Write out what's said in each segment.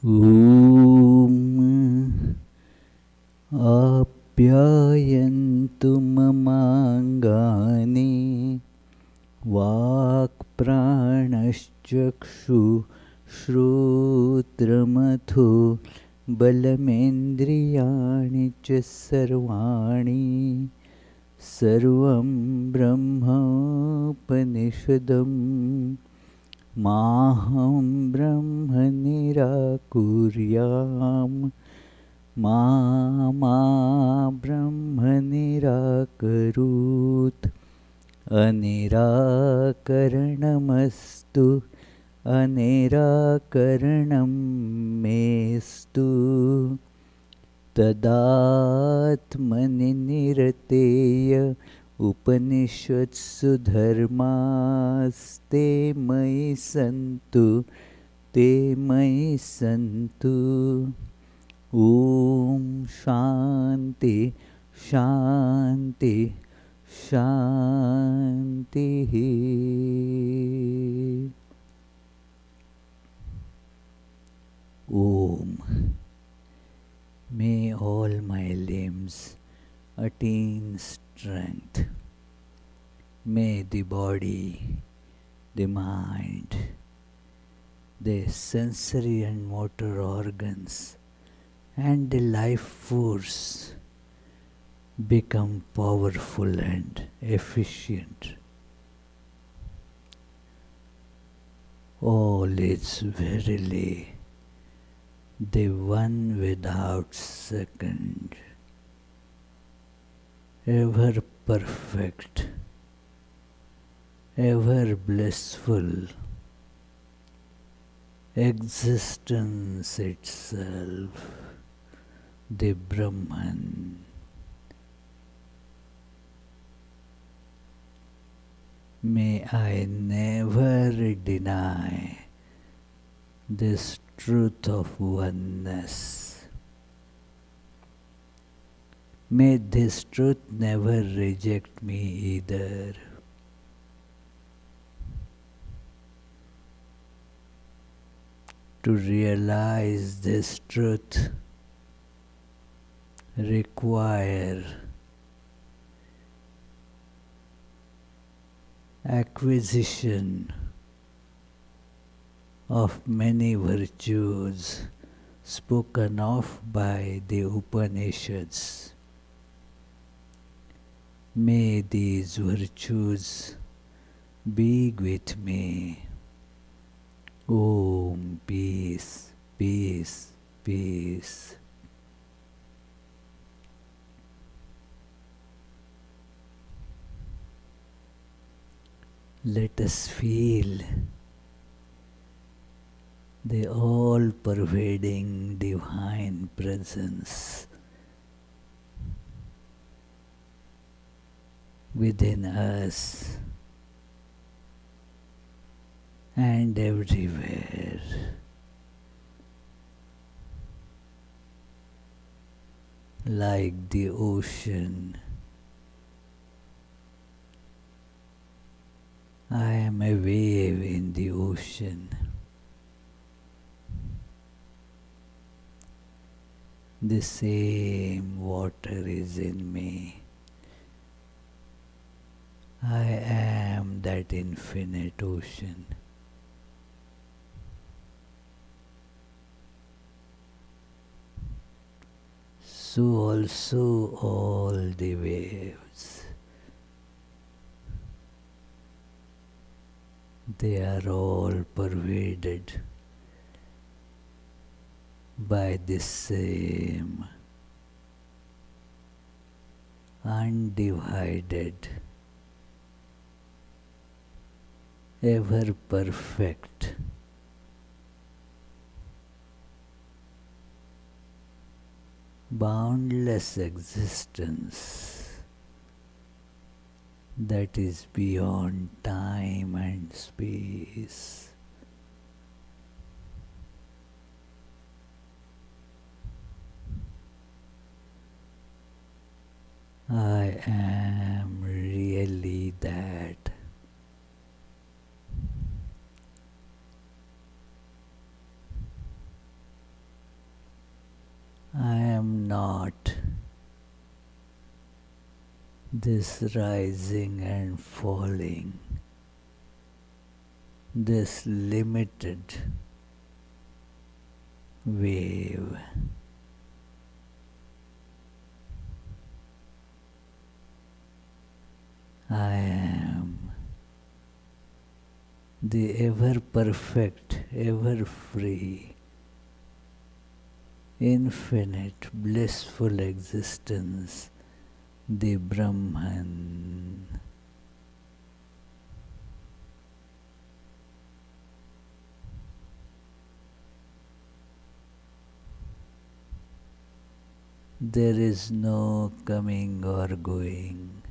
Om Apyayantu mamangani Vak pranaschakshu Shrotramathu Balamendriyani cha sarvani Sarvam Brahma Upanishadam Maham Brahma Nirakuryam Ma Brahma Nirakarut Anirakaranamastu Anirakaranam mestu Tadatmani nirateya Upanishadsu dharmaste mai santu te mai santu. Om Shanti Shanti Shanti. Om. May all my limbs attain strength. May the body, the mind, the sensory and motor organs and the life force become powerful and efficient. All is verily the one without second, ever perfect, ever blissful, existence itself, the Brahman. May I never deny this truth of oneness. May this truth never reject me either. To realize this truth require acquisition of many virtues spoken of by the Upanishads. May these virtues be with me. Om, peace, peace, peace. Let us feel the all-pervading divine presence within us and everywhere. Like the ocean, I am a wave in the ocean. The same water is in me. I am that infinite ocean. So also all the waves, they are all pervaded by the same undivided, ever perfect, boundless existence that is beyond time and space. I am really that. not this rising and falling, this limited wave. I am the ever perfect, ever free, infinite, blissful existence, the Brahman. There is no coming or going,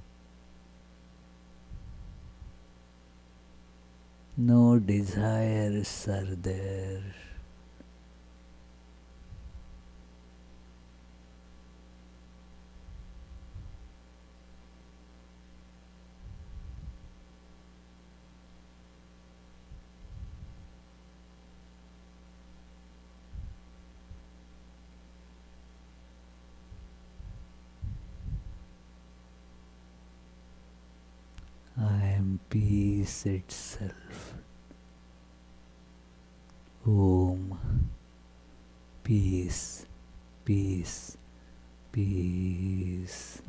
no desires are there. I am peace itself. Om. Peace, peace, peace.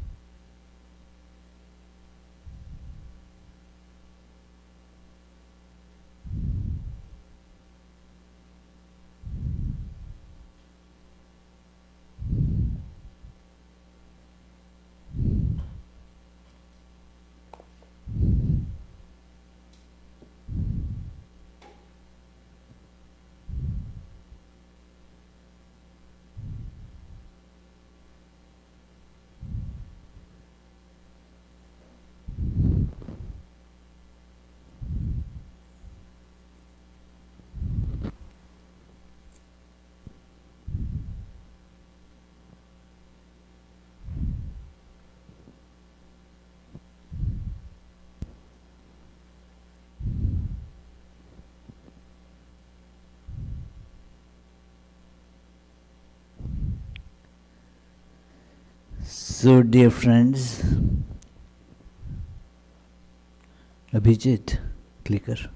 So, dear friends, Abhijit, clicker.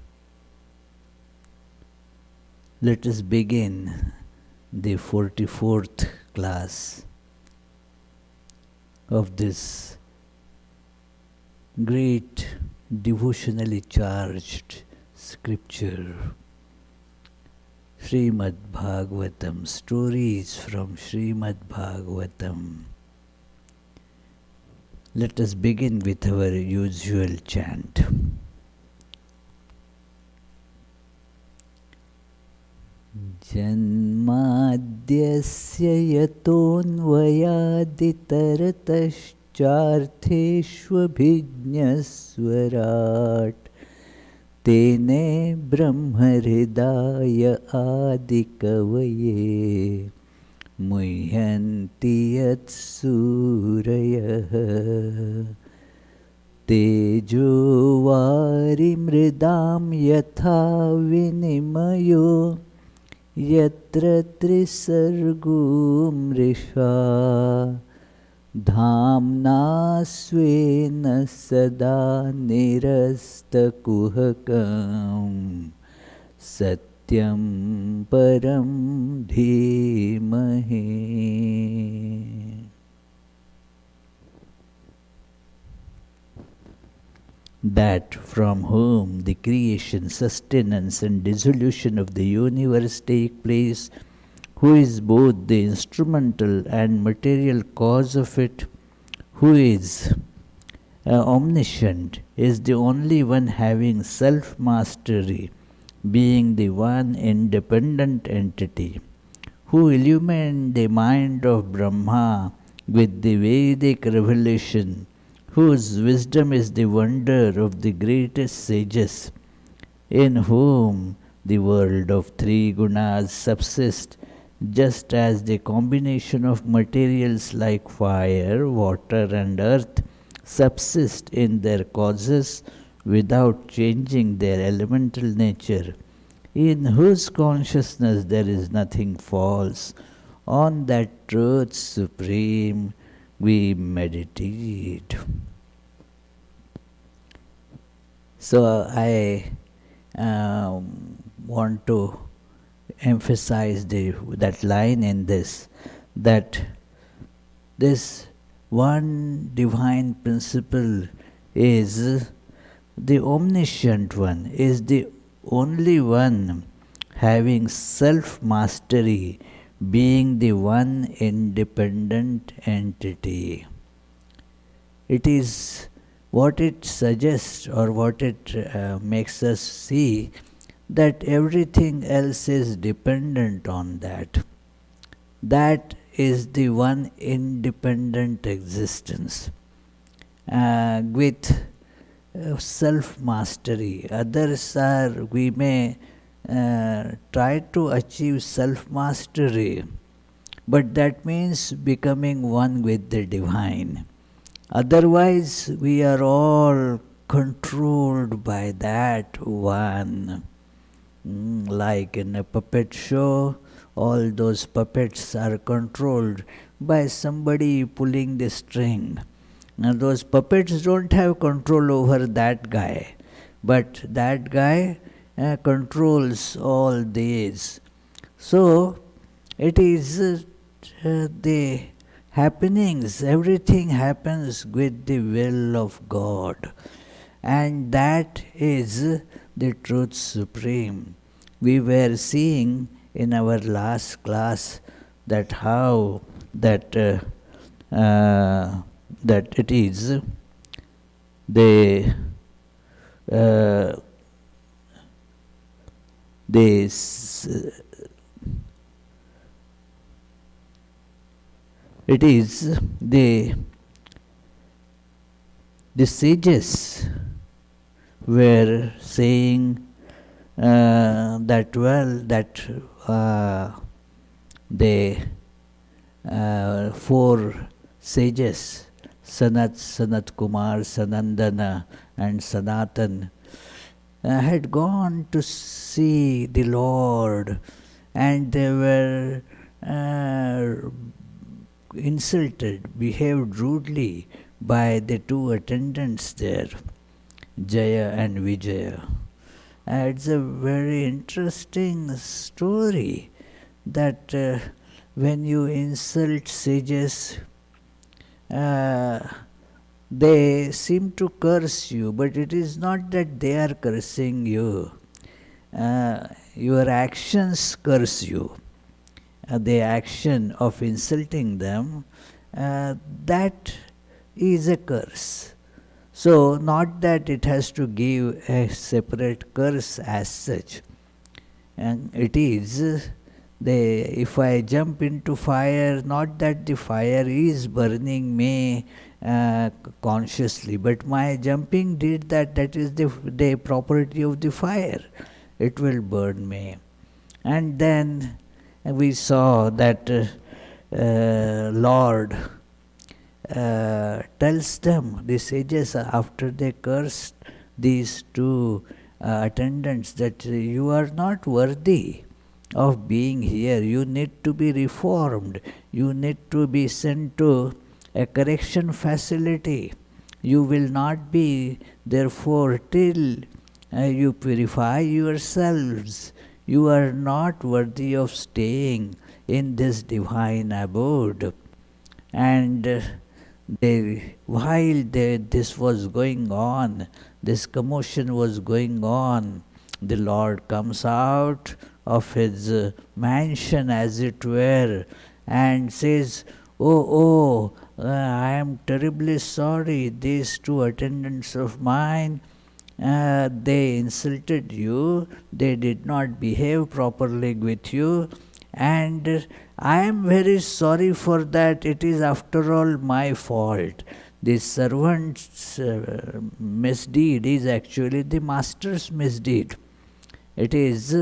Let us begin the 44th class of this great devotionally charged scripture, Srimad Bhagavatam, stories from Srimad Bhagavatam. Let us begin with our usual chant. Janmadhyasya yatonvayaditarataschaर्थेष्वभिज्ञस्वराट् तेने ब्रह्महृदाय आदिकवये मुह्यन्ति यत्सूरयः तेजो वारिमृदां यथा विनिमयो यत्र त्रिसर्गो मृषा धाम्ना स्वेन सदा निरस्तकुहकम् सत्यं परं धीमहि. That from whom the creation, sustenance and dissolution of the universe take place, who is both the instrumental and material cause of it, who is omniscient, is the only one having self-mastery, being the one independent entity, who illumined the mind of Brahma with the Vedic revelation, whose wisdom is the wonder of the greatest sages, in whom the world of three gunas subsists, just as the combination of materials like fire, water and earth subsist in their causes without changing their elemental nature, in whose consciousness there is nothing false On that truth supreme we meditate. So I want to emphasize that line in this, that this one divine principle is the omniscient one, is the only one having self-mastery, being the one independent entity. It is what it suggests or what it makes us see, that everything else is dependent on that. That is the one independent existence with self-mastery. Others are, we may try to achieve self-mastery, but that means becoming one with the divine. Otherwise, we are all controlled by that one. Like in a puppet show, all those puppets are controlled by somebody pulling the string. Now those puppets don't have control over that guy, but that guy controls all these. So it is the happenings, everything happens with the will of God, and that is the truth supreme. We were seeing in our last class that how that it is it is the sages were saying that, well, that the four sages, Sanat Kumar, Sanandana and Sanatan, had gone to see the Lord, and they were insulted, behaved rudely by the two attendants there, Jaya and Vijaya. It's a very interesting story that when you insult sages, they seem to curse you, but it is not that they are cursing you. Your actions curse you. The action of insulting them, that is a curse. So, not that it has to give a separate curse as such. And it is, if I jump into fire, not that the fire is burning me consciously, but my jumping did that, that is the property of the fire. It will burn me. And then we saw that Lord tells them, the sages, after they cursed these two attendants, that you are not worthy of being here. You need to be reformed. You need to be sent to a correction facility. You will not be, therefore, till you purify yourselves. You are not worthy of staying in this divine abode. And while this was going on, this commotion was going on, the Lord comes out of his mansion, as it were, and says, I am terribly sorry, these two attendants of mine, they insulted you, they did not behave properly with you, and I am very sorry for that. It is after all my fault. The servant's misdeed is actually the master's misdeed. It is,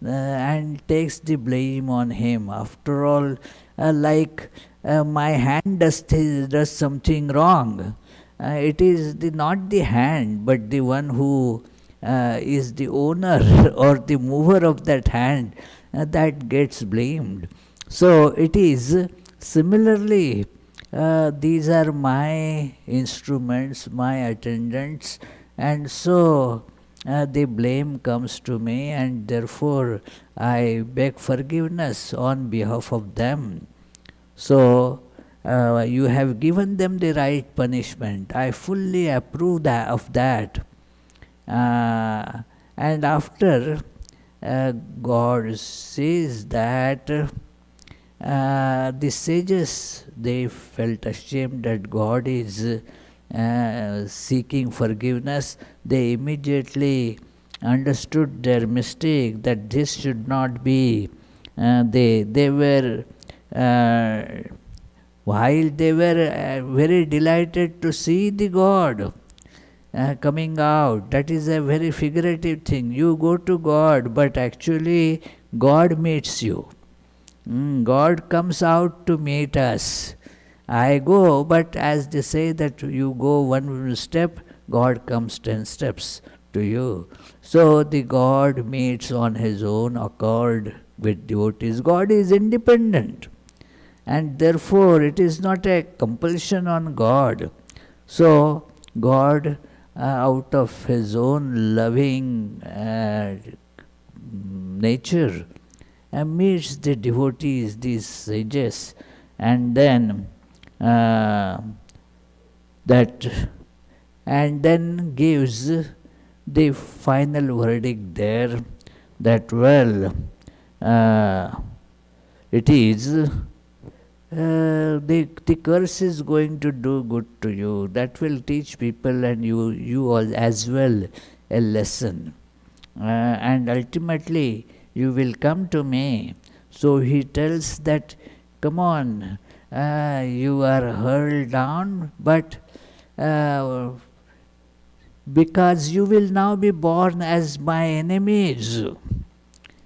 and takes the blame on him. After all, my hand does something wrong. It is not the hand, but the one who is the owner or the mover of that hand that gets blamed. So it is similarly, these are my instruments, my attendants, and so the blame comes to me, and therefore I beg forgiveness on behalf of them. So you have given them the right punishment. I fully approve of that. And after God says that the sages, they felt ashamed that God is seeking forgiveness. They immediately understood their mistake, that this should not be. They were while they were very delighted to see the God coming out. That is a very figurative thing. You go to God, but actually God meets you. God comes out to meet us. I go, but as they say that you go one step, God comes 10 steps to you. So the God meets on his own accord with devotees. God is independent, and therefore it is not a compulsion on God. So God, out of his own loving nature, meets the devotees, these sages, and then gives the final verdict there, that it is the curse is going to do good to you. That will teach people and you all as well a lesson. And ultimately you will come to me. So he tells that, come on, you are hurled down, but because you will now be born as my enemies,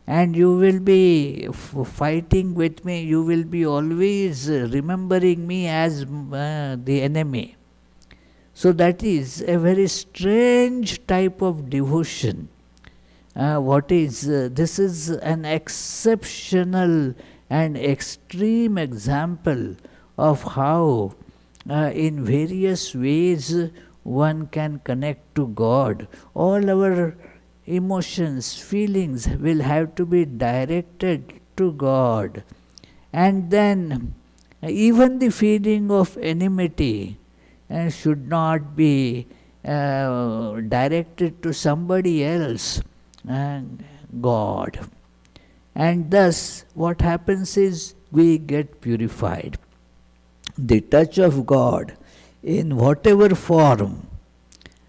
and you will be fighting with me, you will be always remembering me as the enemy. So that is a very strange type of devotion. This is an exceptional and extreme example of how in various ways one can connect to God. All our emotions, feelings will have to be directed to God. And then even the feeling of enmity should not be directed to somebody else, God. And thus what happens is we get purified. The touch of God in whatever form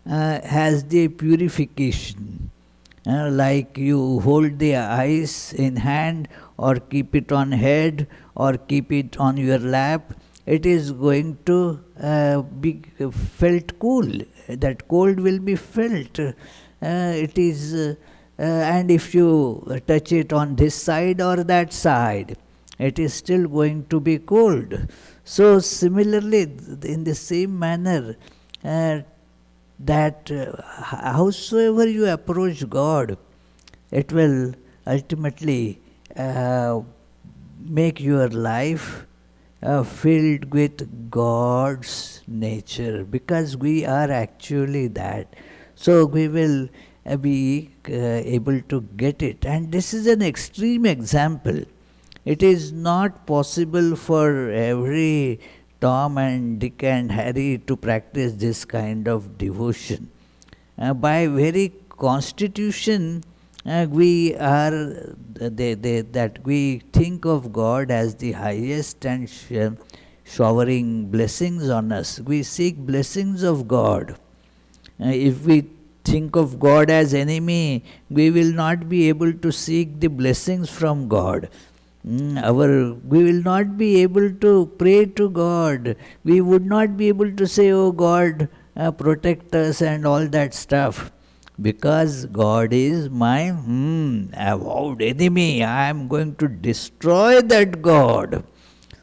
has the purification. Like you hold the ice in hand, or keep it on head, or keep it on your lap, it is going to be felt cool. That cold will be felt. It is, and if you touch it on this side or that side, it is still going to be cold. So similarly, in the same manner, that howsoever you approach God, it will ultimately make your life filled with God's nature, because we are actually that. So we will be able to get it. And this is an extreme example. It is not possible for every Tom and Dick and Harry to practice this kind of devotion. By very constitution, we are that we think of God as the highest and showering blessings on us. We seek blessings of God. If we think of God as enemy, we will not be able to seek the blessings from God. We will not be able to pray to God. We would not be able to say, oh God, protect us and all that stuff. Because God is my avowed enemy. I am going to destroy that God.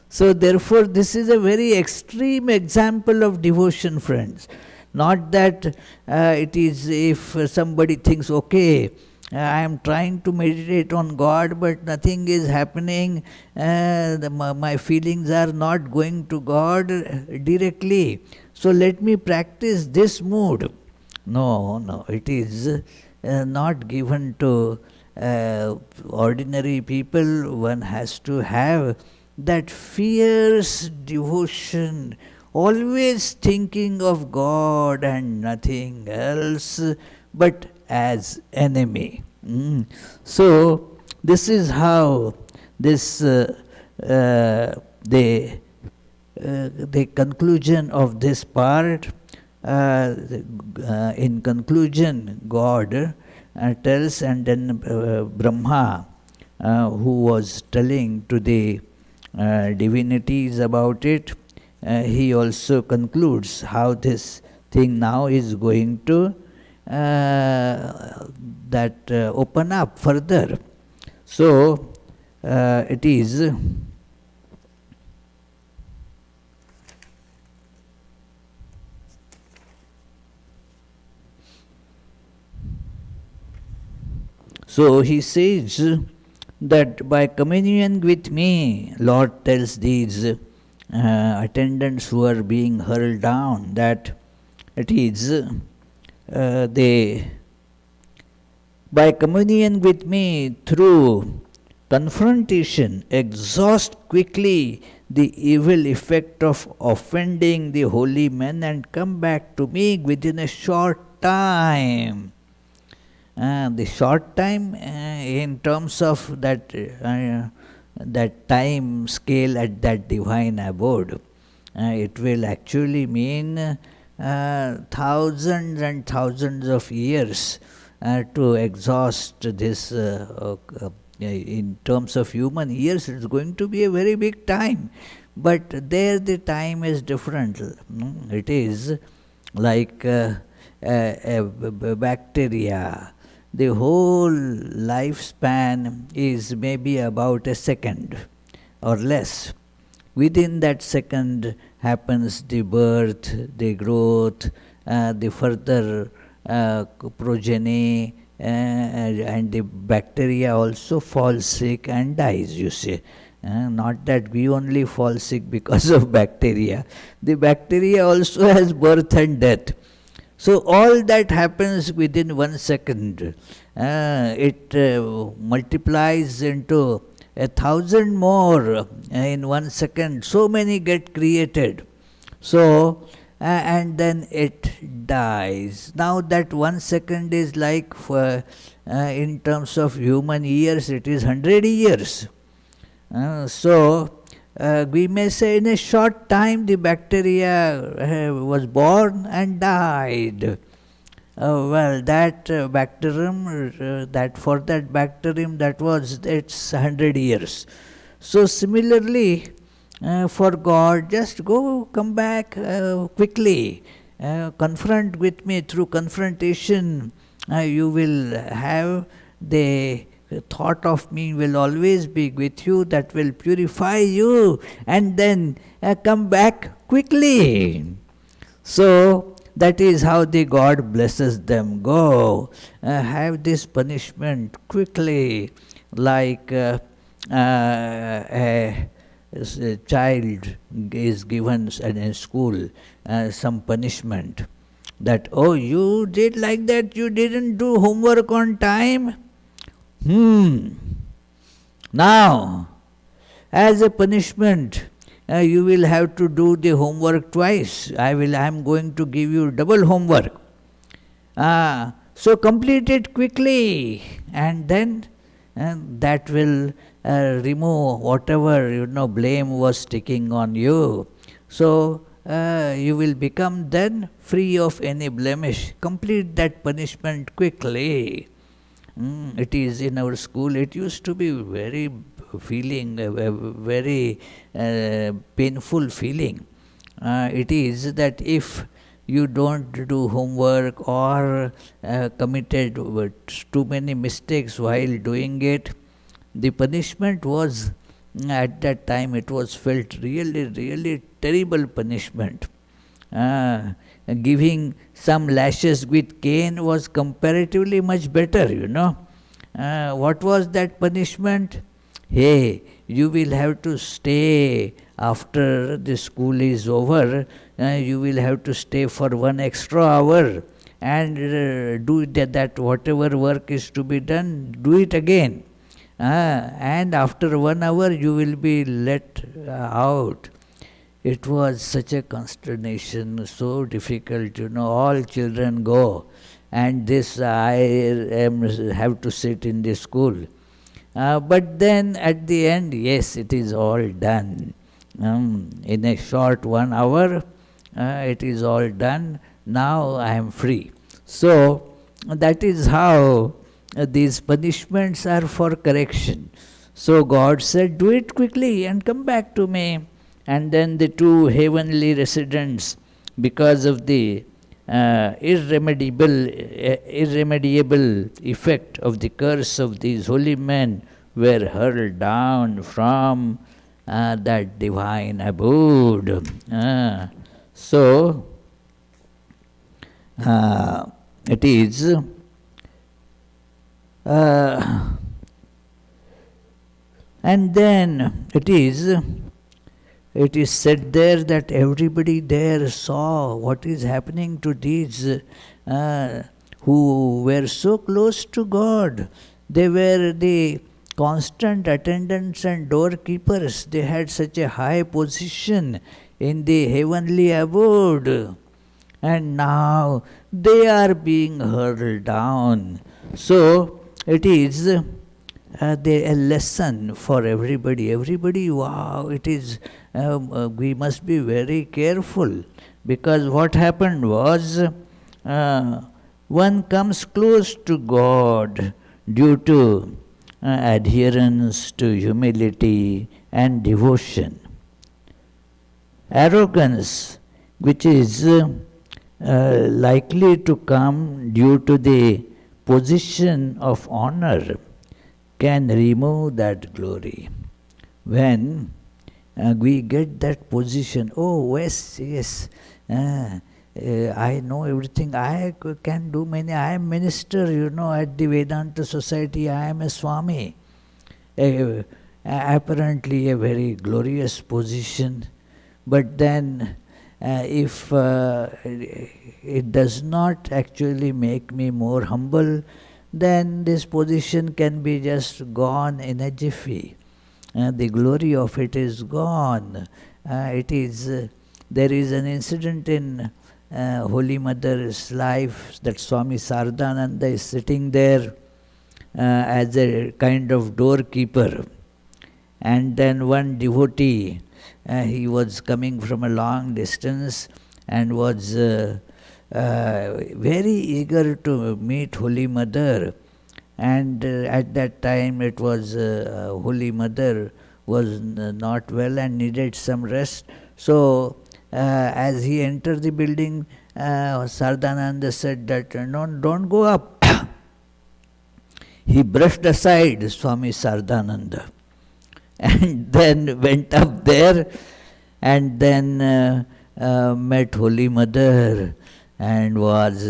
So therefore this is a very extreme example of devotion, friends. Not that it is if somebody thinks, okay, I am trying to meditate on God, but nothing is happening. My feelings are not going to God directly. So let me practice this mood. No, it is not given to ordinary people. One has to have that fierce devotion, always thinking of God and nothing else but as enemy. So this is how this the conclusion of this part. In conclusion, God tells, and then Brahma, who was telling to the divinities about it, he also concludes how this thing now is going to open up further. So it is so he says that by communion with me, Lord tells these attendants who are being hurled down that it is by communion with me through confrontation, exhaust quickly the evil effect of offending the holy men and come back to me within a short time. The short time in terms of that time scale at that divine abode, it will actually mean thousands and thousands of years to exhaust this. In terms of human years, it's going to be a very big time. But there the time is different. It is like a bacteria. The whole lifespan is maybe about a second or less. Within that second happens the birth, the growth, the further progeny, and the bacteria also falls sick and dies, you see. Not that we only fall sick because of bacteria. The bacteria also has birth and death. So all that happens within 1 second. It multiplies into 1,000 more in 1 second. So many get created. So, and then it dies. Now that 1 second is like, in terms of human years, it is 100 years. We may say in a short time the bacteria was born and died. That bacterium, for that bacterium, that was its 100 years. So similarly, for God, just come back quickly, confront with me. Through confrontation, you will have the thought of me will always be with you, that will purify you, and then come back quickly. So that is how the God blesses them. Go, have this punishment quickly, like a child is given in school some punishment, that, oh, you did like that, you didn't do homework on time. Now, as a punishment, you will have to do the homework twice. I am going to give you double homework. So complete it quickly, and then that will remove whatever blame was sticking on you. So you will become then free of any blemish. Complete that punishment quickly. It is in our school, it used to be very feeling, a very painful feeling. It is that if you don't do homework or committed too many mistakes while doing it, the punishment was, at that time, it was felt really, really terrible punishment. Giving some lashes with cane was comparatively much better, What was that punishment? Hey, you will have to stay after the school is over. You will have to stay for 1 extra hour and do that whatever work is to be done, do it again. And after 1 hour you will be let out. It was such a consternation, so difficult, all children go and this have to sit in the school. But then at the end, yes, it is all done. In a short 1 hour, it is all done. Now I am free. So that is how these punishments are for correction. So God said, do it quickly and come back to me. And then the two heavenly residents, because of the irremediable effect of the curse of these holy men, were hurled down from that divine abode. So it is and then it is said there that everybody there saw what is happening to these who were so close to God. They were the constant attendants and doorkeepers. They had such a high position in the heavenly abode. And now they are being hurled down. So it is a lesson for everybody. Everybody, wow, it is, we must be very careful, because what happened was one comes close to God due to adherence to humility and devotion. Arrogance, which is likely to come due to the position of honor, can remove that glory. When we get that position, oh yes, I know everything, I can do many, I am minister, at the Vedanta Society, I am a Swami. Apparently a very glorious position, but then if it does not actually make me more humble, then this position can be just gone in a jiffy. The glory of it is gone. There is an incident in Holy Mother's life that Swami Sardananda is sitting there as a kind of doorkeeper. And then one devotee, he was coming from a long distance and was very eager to meet Holy Mother. And at that time it was Holy Mother was not well and needed some rest. So as he entered the building, Sardananda said that, no, don't go up. He brushed aside Swami Sardananda and then went up there and then met Holy Mother and was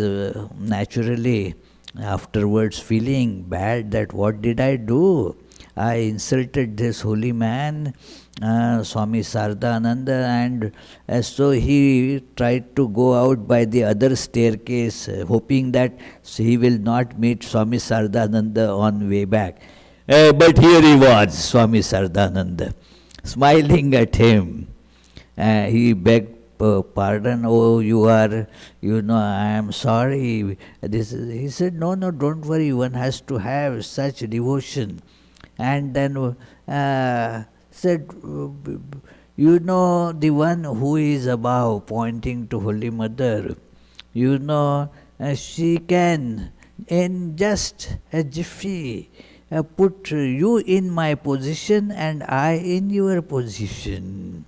naturally afterwards feeling bad that what did I do? I insulted this holy man, Swami Sardananda, and so he tried to go out by the other staircase, hoping that he will not meet Swami Sardananda on way back. But here he was, Swami Sardananda, smiling at him. He begged pardon, oh, I am sorry. He said, no, don't worry, one has to have such devotion. And then said, the one who is above, pointing to Holy Mother, she can, in just a jiffy, put you in my position and I in your position.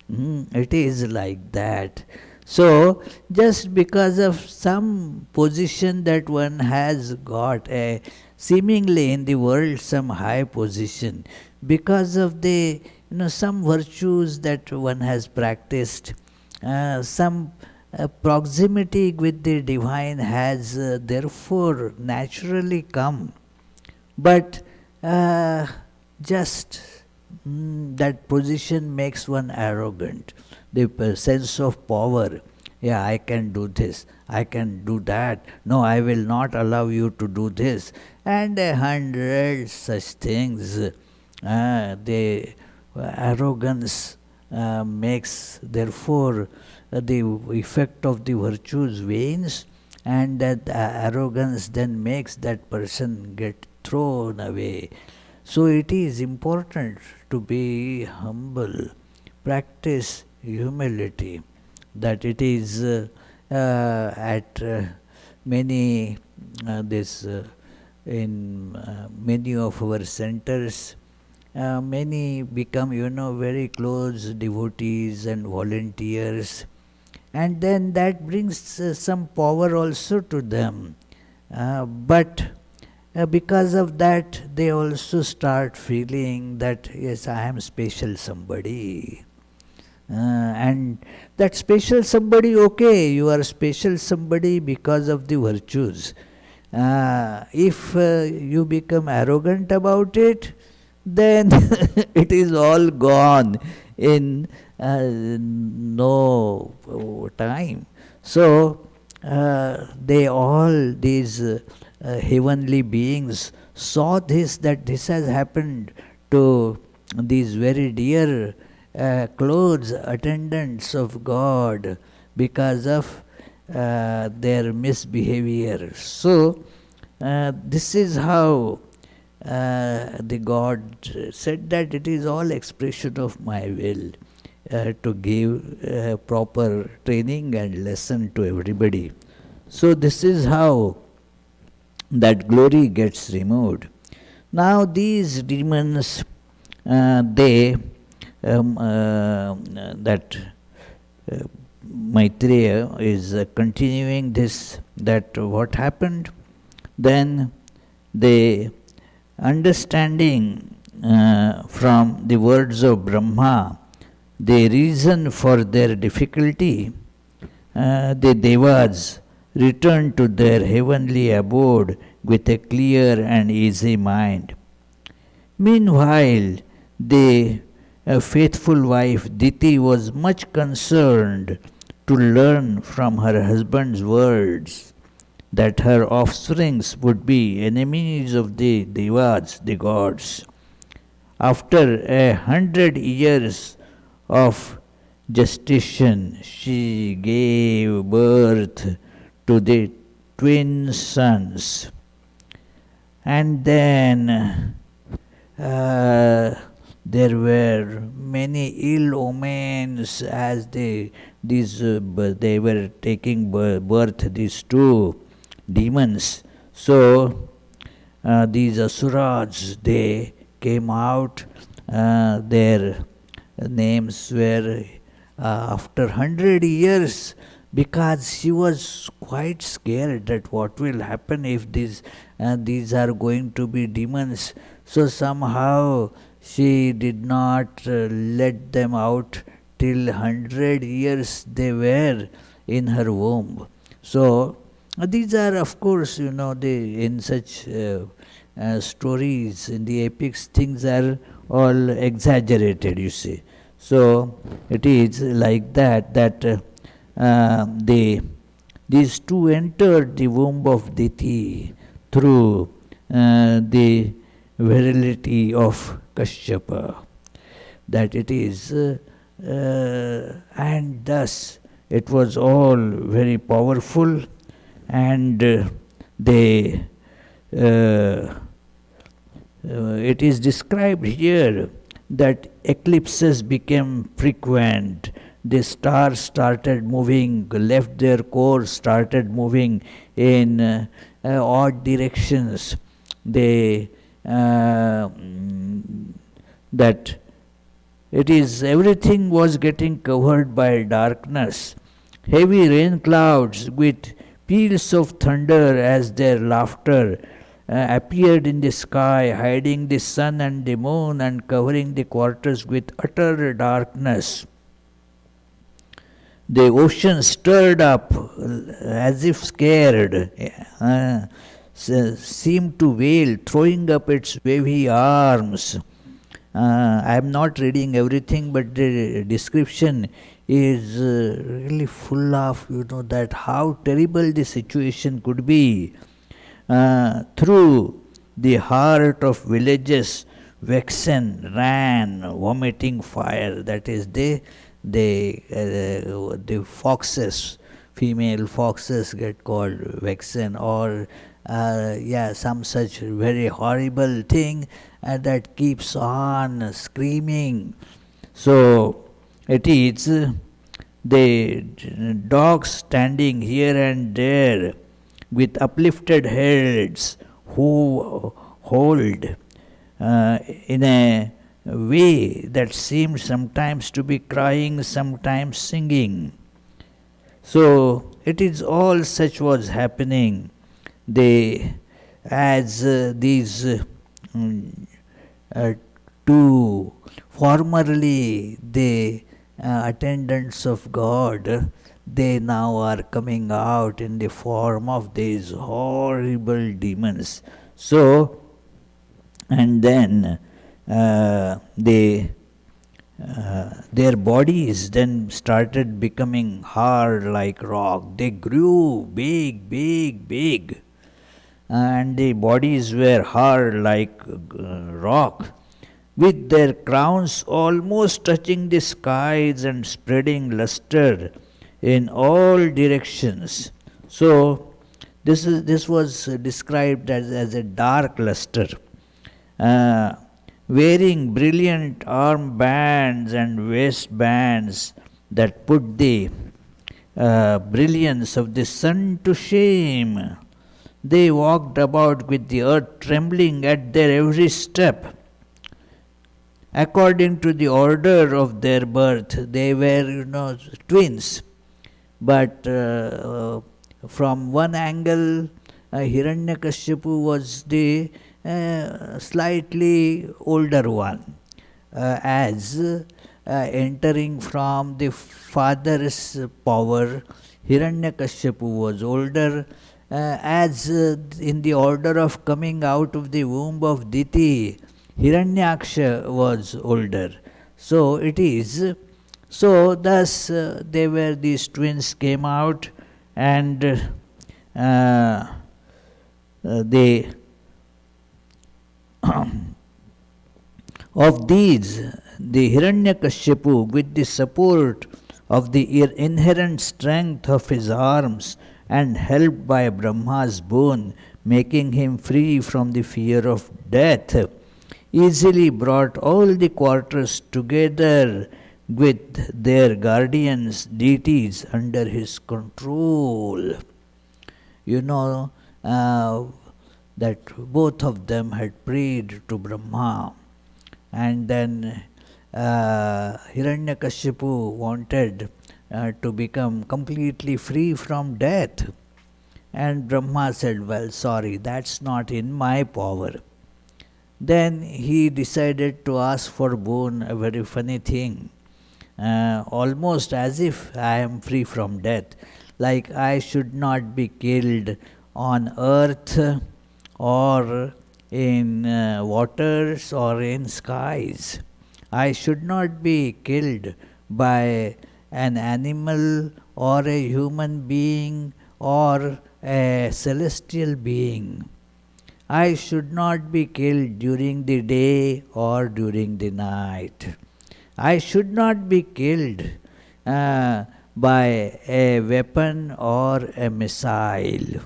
It is like that. So, just because of some position that one has got, seemingly in the world some high position, because of the some virtues that one has practiced, some proximity with the divine has therefore naturally come. But just that position makes one arrogant. The sense of power. Yeah, I can do this, I can do that. No, I will not allow you to do this. And 100 such things. The arrogance makes, therefore, the effect of the virtues wanes, and that arrogance then makes that person get thrown away. So it is important to be humble, practice humility, that it is at many this in many of our centers, many become very close devotees and volunteers, and then that brings some power also to them, but because of that they also start feeling that yes, I am special somebody. And that special somebody, okay, you are special somebody because of the virtues. If you become arrogant about it, then it is all gone in no time. So these heavenly beings saw this, that this has happened to these very dear close attendants of God because of their misbehavior. So this is how the God said that it is all expression of my will to give proper training and lesson to everybody. So this is how that glory gets removed. Now these demons, they that Maitreya is continuing this, that what happened, then they understanding from the words of Brahma the reason for their difficulty, the Devas returned to their heavenly abode with a clear and easy mind. Meanwhile, the faithful wife Diti was much concerned to learn from her husband's words that her offsprings would be enemies of the Devas, the gods. After 100 years of gestation, she gave birth to the twin sons. And then there were many ill omens as they were taking birth, these two demons. So these asuras, they came out, their names were after 100 years, because she was quite scared that what will happen if these are going to be demons. So somehow she did not let them out till 100 years they were in her womb. So these are, of course, in such stories, in the epics, things are all exaggerated, you see. So it is like that, these two entered the womb of Diti through the virility of Kashyapa. That it is, and thus it was all very powerful, and it is described here that eclipses became frequent. The stars started moving, left their course, started moving in odd directions. That it is, everything was getting covered by darkness. Heavy rain clouds with peals of thunder as their laughter appeared in the sky, hiding the sun and the moon and covering the quarters with utter darkness. The ocean stirred up as if scared. seemed to wail, throwing up its wavy arms. I am not reading everything, but the description is really full of, that how terrible the situation could be. Through the heart of villages, Vexen ran, vomiting fire. That is, the foxes, female foxes get called Vexen, or some such very horrible thing that keeps on screaming. So it is the dogs standing here and there with uplifted heads, who hold in a way that seemed sometimes to be crying, sometimes singing. So it is all such was happening. These two formerly the attendants of God, they now are coming out in the form of these horrible demons. So, and then their bodies then started becoming hard like rock. They grew big, and the bodies were hard like rock, with their crowns almost touching the skies and spreading luster in all directions. So this was described as a dark luster. Wearing brilliant arm bands and waist bands that put the brilliance of the sun to shame. They walked about with the earth trembling at their every step. According to the order of their birth, they were, twins. But from one angle, Hiranyakashipu was the slightly older one, as entering from the father's power, Hiranyakashipu was older, as in the order of coming out of the womb of Diti, Hiranyaksha was older. So it is. So thus these twins came out, and they of these, the Hiranyakashipu, with the support of the inherent strength of his arms and helped by Brahma's boon, making him free from the fear of death, easily brought all the quarters together with their guardians, deities, under his control. That both of them had prayed to Brahma, and then Hiranyakashipu wanted to become completely free from death. And Brahma said, well, sorry, that's not in my power. Then he decided to ask for boon, a very funny thing, almost as if I am free from death, like I should not be killed on earth or in waters or in skies. I should not be killed by an animal or a human being or a celestial being. I should not be killed during the day or during the night. I should not be killed by a weapon or a missile.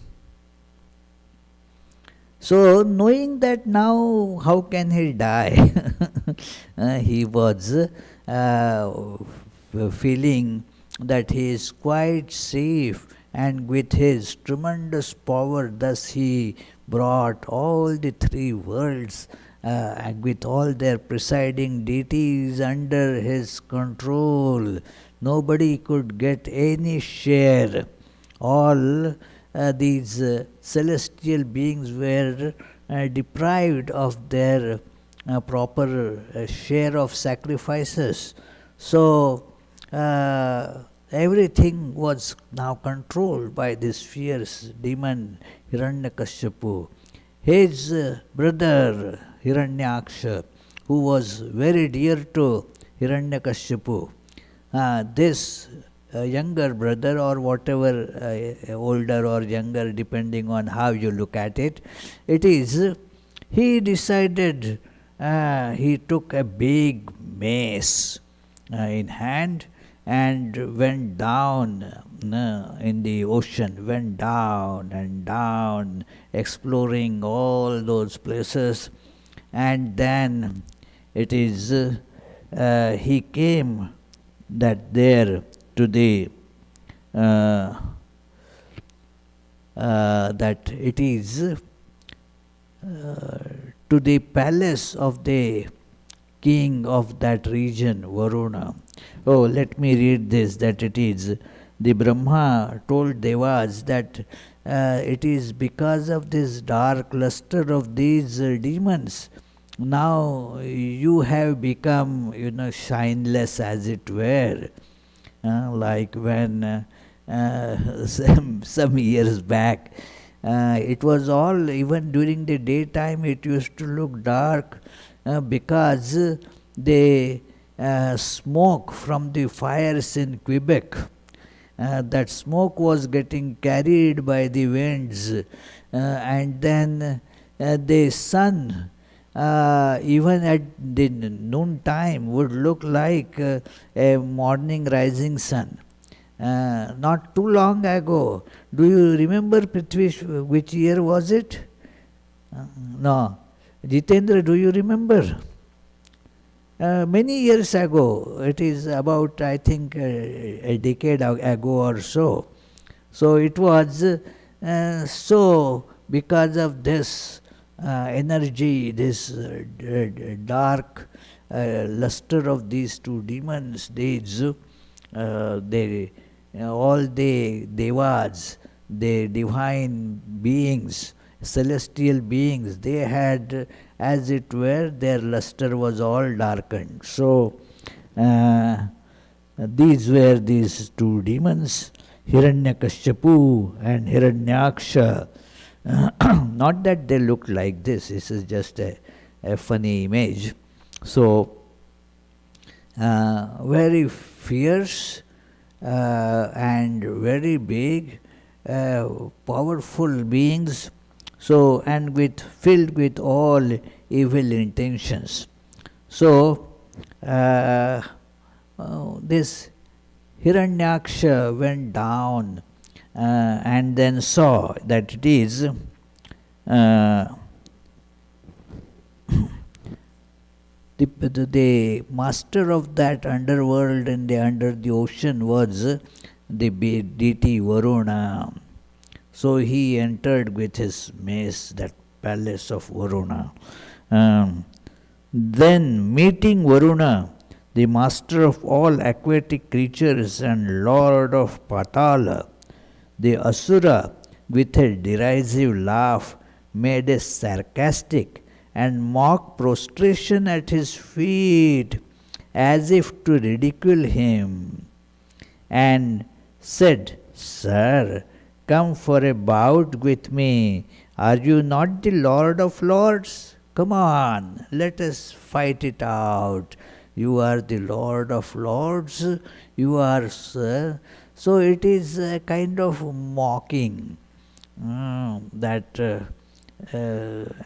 So, knowing that now, how can he die? He was feeling that he is quite safe, and with his tremendous power, thus he brought all the three worlds and with all their presiding deities under his control. Nobody could get any share. All these celestial beings were deprived of their proper share of sacrifices. So everything was now controlled by this fierce demon Hiranyakashipu. His brother Hiranyaksha, who was very dear to Hiranyakashipu, this younger brother, or whatever, older or younger depending on how you look at it, he decided, he took a big mace in hand and went down in the ocean, went down and down, exploring all those places, and then he came to the to the palace of the king of that region, Varuna. Oh, let me read this, that it is, the Brahma told Devas that it is because of this dark luster of these demons. Now you have become, shineless, as it were. Like when some years back, it was all, even during the daytime, it used to look dark because the smoke from the fires in Quebec, that smoke was getting carried by the winds, and then the sun, even at the noon time, would look like a morning rising sun. Not too long ago, do you remember, Prithvi, which year was it? No. Jitendra, do you remember? Many years ago, it is about, I think, a decade ago or so. So it was because of this energy, this dark luster of these two demons, all the devas, the divine beings, celestial beings, they had, as it were, their luster was all darkened. So these were these two demons, Hiranyakashipu and Hiranyaksha. Not that they looked like this is just a funny image. So very fierce and very big, powerful beings, so, and filled with all evil intentions. So this Hiranyaksha went down and then saw that it is the master of that underworld and under the ocean was the deity Varuna. So he entered with his mace that palace of Varuna. Then meeting Varuna, the master of all aquatic creatures and lord of Patala, the Asura, with a derisive laugh, made a sarcastic and mock prostration at his feet, as if to ridicule him, and said, "Sir, come for a bout with me. Are you not the Lord of Lords? Come on, let us fight it out. You are the Lord of Lords, you are, sir." So it is a kind of mocking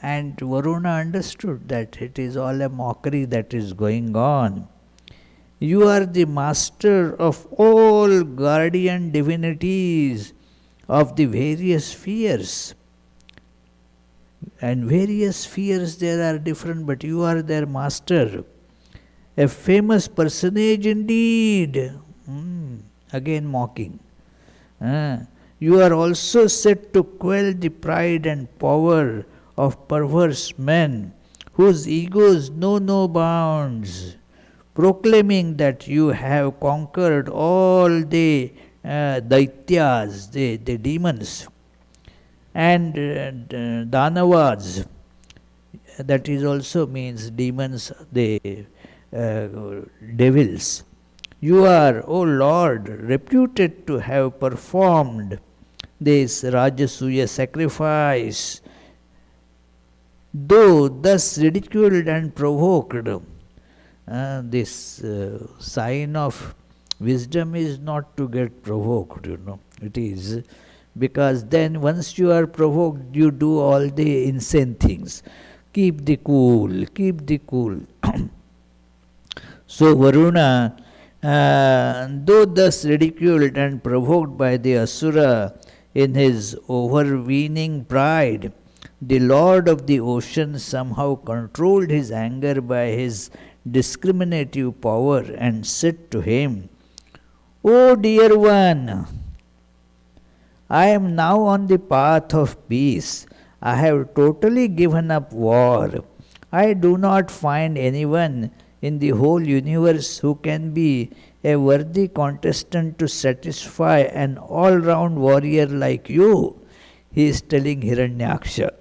and Varuna understood that it is all a mockery that is going on. You are the master of all guardian divinities of the various spheres. And various spheres there are different, but you are their master. A famous personage indeed. Again mocking. You are also set to quell the pride and power of perverse men, whose egos know no bounds, proclaiming that you have conquered all the daityas, the demons, and danavas. That is also means demons, the devils. You are, O Lord, reputed to have performed this Rajasuya sacrifice. Though thus ridiculed and provoked, this sign of wisdom is not to get provoked, It is because then once you are provoked, you do all the insane things. Keep the cool, keep the cool. So Varuna, though thus ridiculed and provoked by the Asura in his overweening pride, the Lord of the ocean somehow controlled his anger by his discriminative power and said to him, O dear one, I am now on the path of peace. I have totally given up war. I do not find anyone in the whole universe who can be a worthy contestant to satisfy an all-round warrior like you. He is telling Hiranyaksha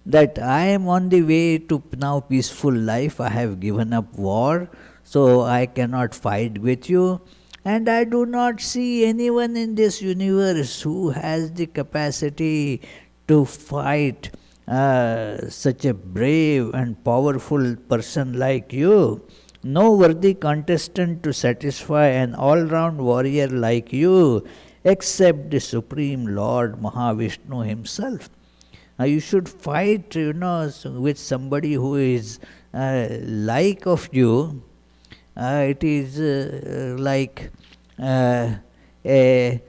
that I am on the way to now peaceful life. I have given up war, so I cannot fight with you. And I do not see anyone in this universe who has the capacity to fight such a brave and powerful person like you. No worthy contestant to satisfy an all-round warrior like you, except the Supreme Lord Mahavishnu himself. You should fight, with somebody who is like of you. It is like a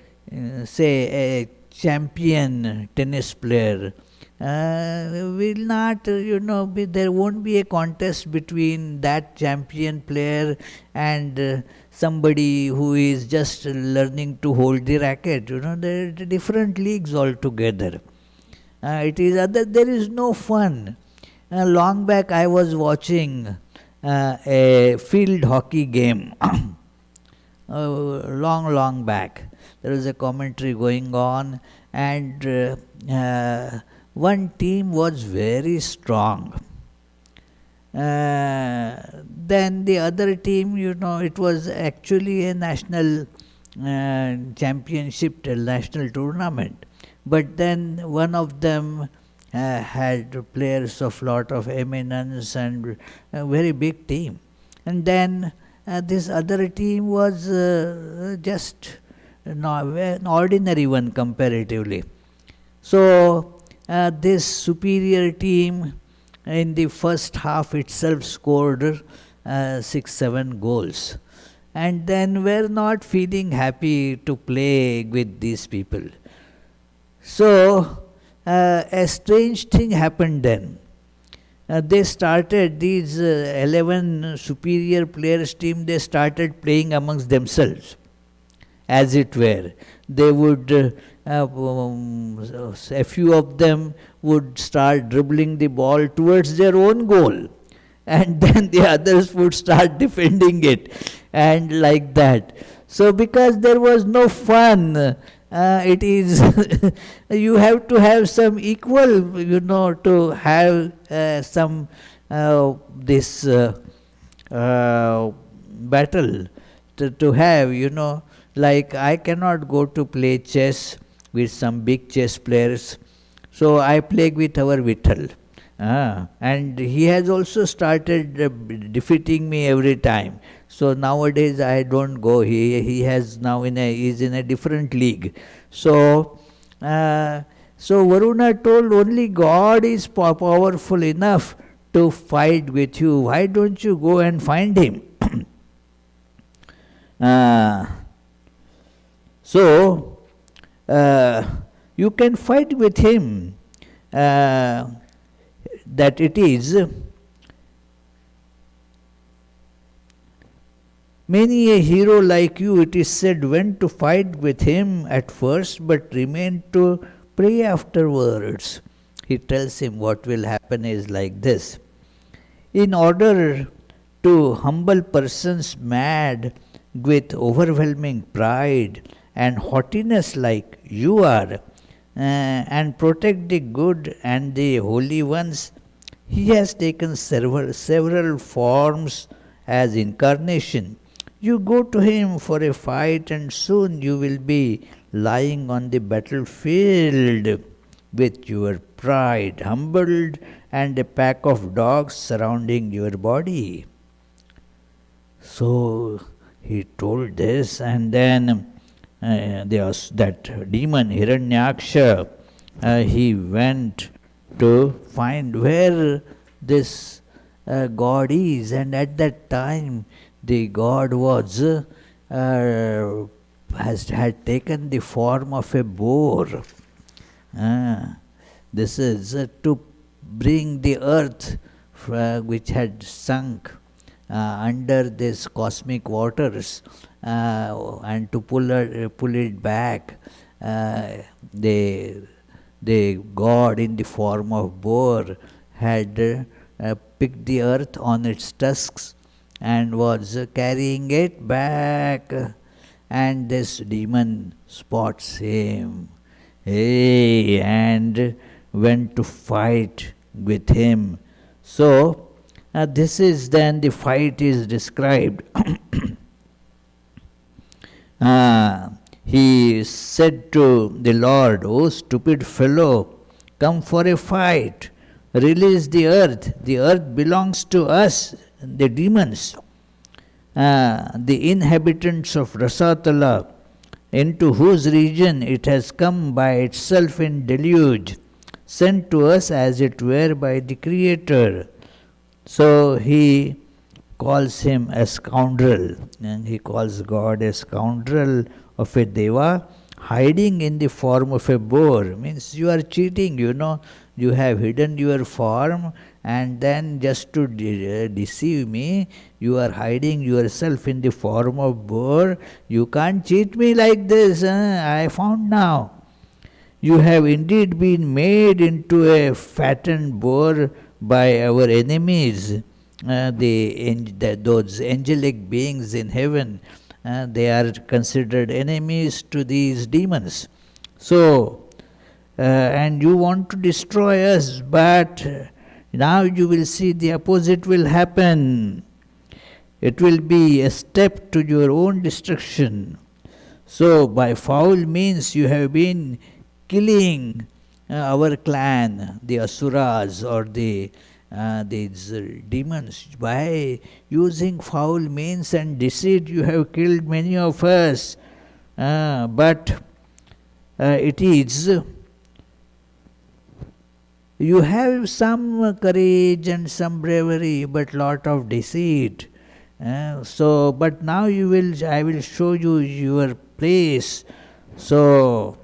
champion tennis player. Will not, there won't be a contest between that champion player and somebody who is just learning to hold the racket. There are different leagues altogether. There is no fun. Long back I was watching a field hockey game. Long back. There was a commentary going on, and one team was very strong. Then the other team, it was actually a national championship, a national tournament. But then one of them had players of lot of eminence and a very big team. And then this other team was just an ordinary one comparatively. So this superior team in the first half itself scored 6-7 goals. And then were not feeling happy to play with these people. So a strange thing happened then. They started, these 11 superior players team, they started playing amongst themselves, as it were. They would, a few of them would start dribbling the ball towards their own goal, and then the others would start defending it, and like that. So because there was no fun, it is you have to have some equal, to have some this battle to have, like I cannot go to play chess with some big chess players, so I play with our Vittal. And he has also started defeating me every time. So nowadays I don't go. He has now is in a different league. So Varuna told, only God is powerful enough to fight with you. Why don't you go and find him? So you can fight with him. That it is many a hero like you, it is said, went to fight with him at first, but remained to pray afterwards. He tells him what will happen is like this. In order to humble persons mad with overwhelming pride and haughtiness like you are, and protect the good and the holy ones, he has taken several forms as incarnation. You go to him for a fight, and soon you will be lying on the battlefield with your pride humbled and a pack of dogs surrounding your body. So he told this, and then that demon Hiranyaksha, he went to find where this God is, and at that time the God was had taken the form of a boar. This is to bring the earth which had sunk under these cosmic waters and to pull it back. The God in the form of boar had picked the earth on its tusks and was carrying it back, and this demon spots him, and went to fight with him. So this is then the fight is described. He said to the Lord, "O stupid fellow, come for a fight. Release the earth. The earth belongs to us, the demons, the inhabitants of Rasatala, into whose region it has come by itself in deluge, sent to us as it were by the Creator." So he calls him a scoundrel, and he calls God a scoundrel of a deva hiding in the form of a boar. Means you are cheating, you have hidden your form, and then just to deceive me, you are hiding yourself in the form of boar. You can't cheat me like this. I found now. You have indeed been made into a fattened boar by our enemies, those angelic beings in heaven. They are considered enemies to these demons. So, and you want to destroy us, but now you will see the opposite will happen. It will be a step to your own destruction. So, by foul means you have been killing our clan, the Asuras or these demons. By using foul means and deceit, you have killed many of us. But it is, you have some courage and some bravery, but lot of deceit. But now I will show you your place. So,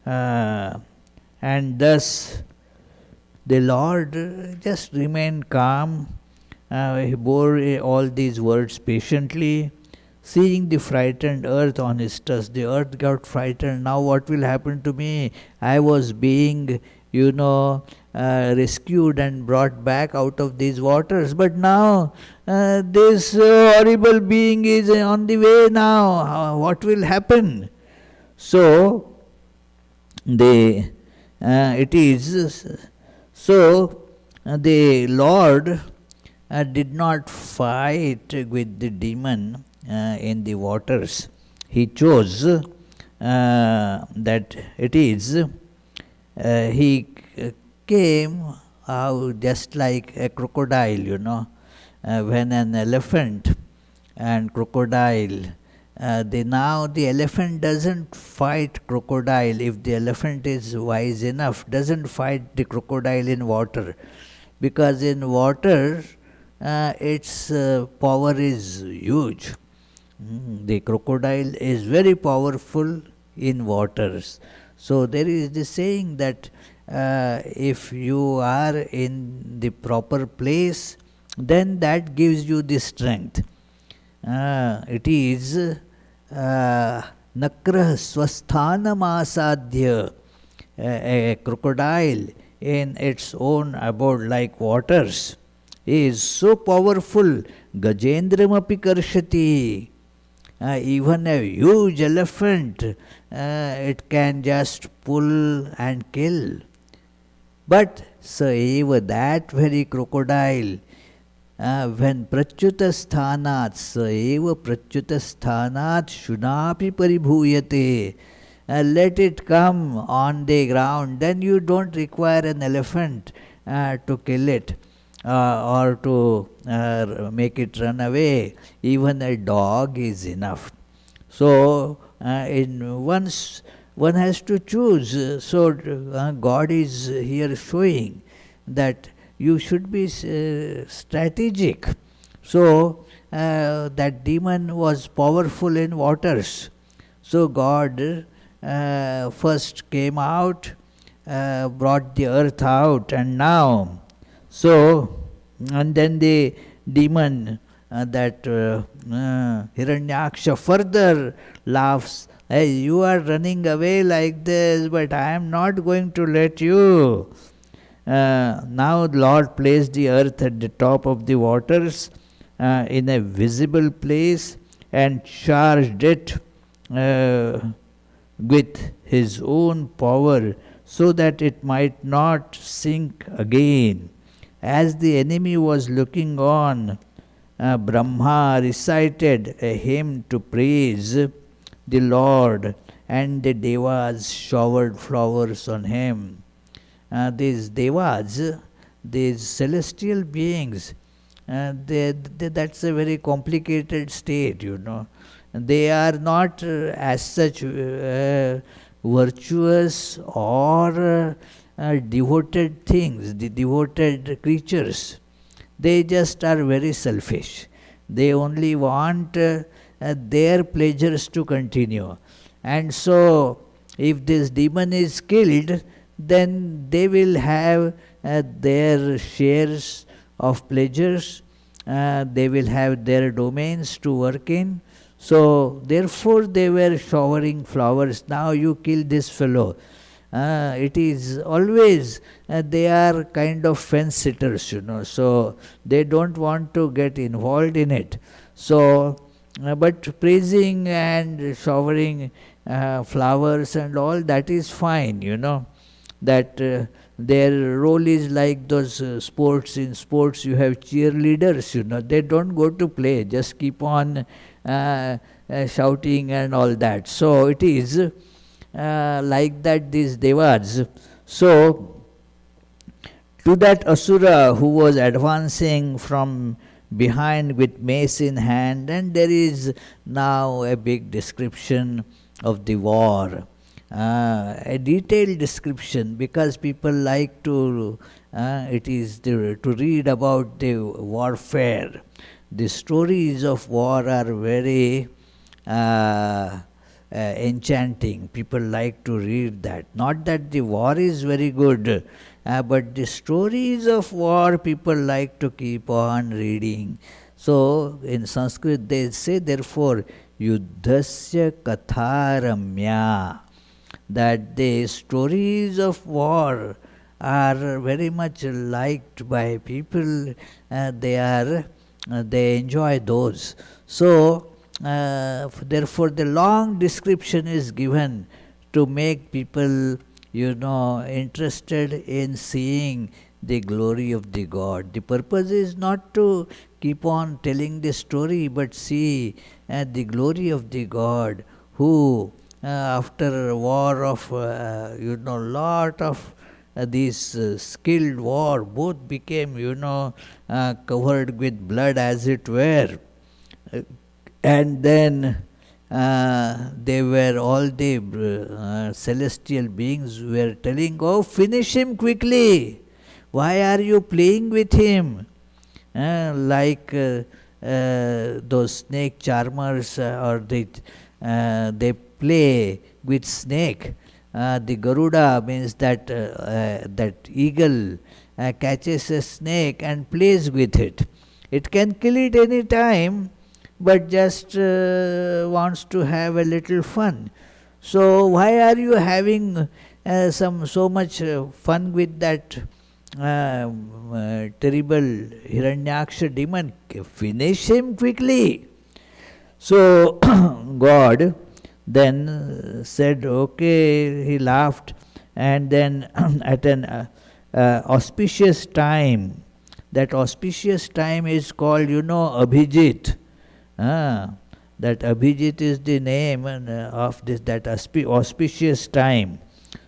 and thus the Lord just remained calm. He bore all these words patiently. Seeing the frightened earth on his tusk, the earth got frightened. Now what will happen to me? I was being, rescued and brought back out of these waters. But now this horrible being is on the way now. What will happen? So, the Lord did not fight with the demon in the waters. He chose that it is, he came out just like a crocodile, when an elephant and crocodile, now the elephant doesn't fight crocodile. If the elephant is wise enough, doesn't fight the crocodile in water, because in water its power is huge. The crocodile is very powerful in waters. So there is the saying that if you are in the proper place, then that gives you the strength. It is nakrah swasthanam asadhya. A crocodile in its own abode like waters is so powerful. Gajendram api karshati. Even a huge elephant, it can just pull and kill. But saeva, that very crocodile, when prachuta sthanat sa eva prachuta sthanat shunapi paribhuyate, let it come on the ground, then you don't require an elephant to kill it or to make it run away. Even a dog is enough. So once one has to choose. So God is here showing that you should be strategic. So that demon was powerful in waters. So God first came out, brought the earth out, and now, and then the demon, that Hiranyaksha further laughs, hey, you are running away like this, but I am not going to let you. Now the Lord placed the earth at the top of the waters in a visible place and charged it with his own power so that it might not sink again. As the enemy was looking on, Brahma recited a hymn to praise the Lord, and the Devas showered flowers on him. These Devas, these celestial beings, that's a very complicated state, you know. They are not as such virtuous or devoted things, the devoted creatures. They just are very selfish. They only want their pleasures to continue. And so, if this demon is killed, then they will have their shares of pleasures, they will have their domains to work in. So, therefore, they were showering flowers. Now you kill this fellow. It is always, they are kind of fence sitters, you know, so they don't want to get involved in it. So, but praising and showering flowers and all, that is fine, you know, that their role is like those sports. In sports, you have cheerleaders, you know, they don't go to play, just keep on shouting and all that. So, it is like that, these devas. So, to that asura who was advancing from behind with mace in hand, and there is now a big description of the war, a detailed description, because people like to to read about the warfare. The stories of war are very enchanting. People like to read that. Not that the war is very good, but the stories of war people like to keep on reading. So in Sanskrit they say, therefore, yuddhasya katharamya, that the stories of war are very much liked by people. They enjoy those. So therefore, the long description is given to make people, you know, interested in seeing the glory of the God. The purpose is not to keep on telling the story, but see the glory of the God, who after a war of, lot of these skilled war, both became, covered with blood as it were. And then they were, all the celestial beings were telling, oh, finish him quickly. Why are you playing with him? Like those snake charmers, or they play with snake. The Garuda means that that eagle catches a snake and plays with it. It can kill it any time, but just wants to have a little fun. So why are you having so much fun with that terrible Hiranyaksha demon? Finish him quickly. So God then said, okay, he laughed, and then at an auspicious time, That auspicious time is called, Abhijit. That Abhijit is the name of this that auspicious time.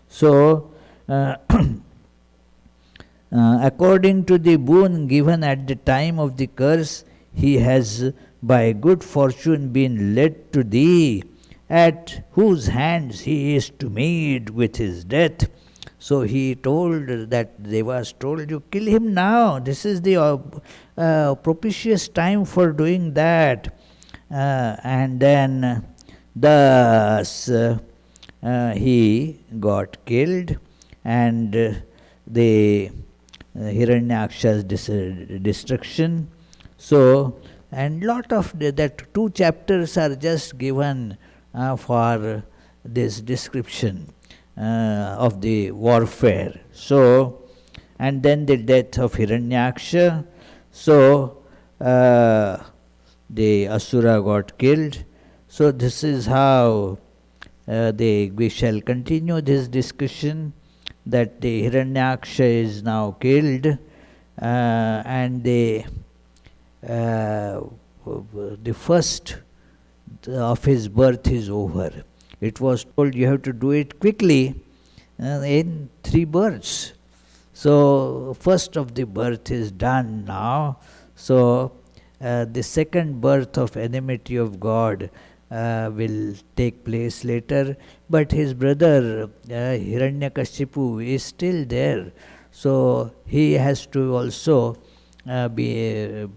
So, according to the boon given at the time of the curse, he has by good fortune been led to thee, at whose hands he is to meet with his death. So he told that Devas told, you kill him now. This is the propitious time for doing that. And then thus he got killed, and the Hiranyaksha's destruction. So, and lot of that 2 chapters are just given for this description of the warfare. So, and then the death of Hiranyaksha. So, the Asura got killed. So, this is how we shall continue this discussion, that the Hiranyaksha is now killed, and the first of his birth is over. It was told you have to do it quickly in 3 births. So, first of the birth is done now. So, the second birth of enmity of God will take place later, but his brother Hiranyakashipu is still there. So, he has to also he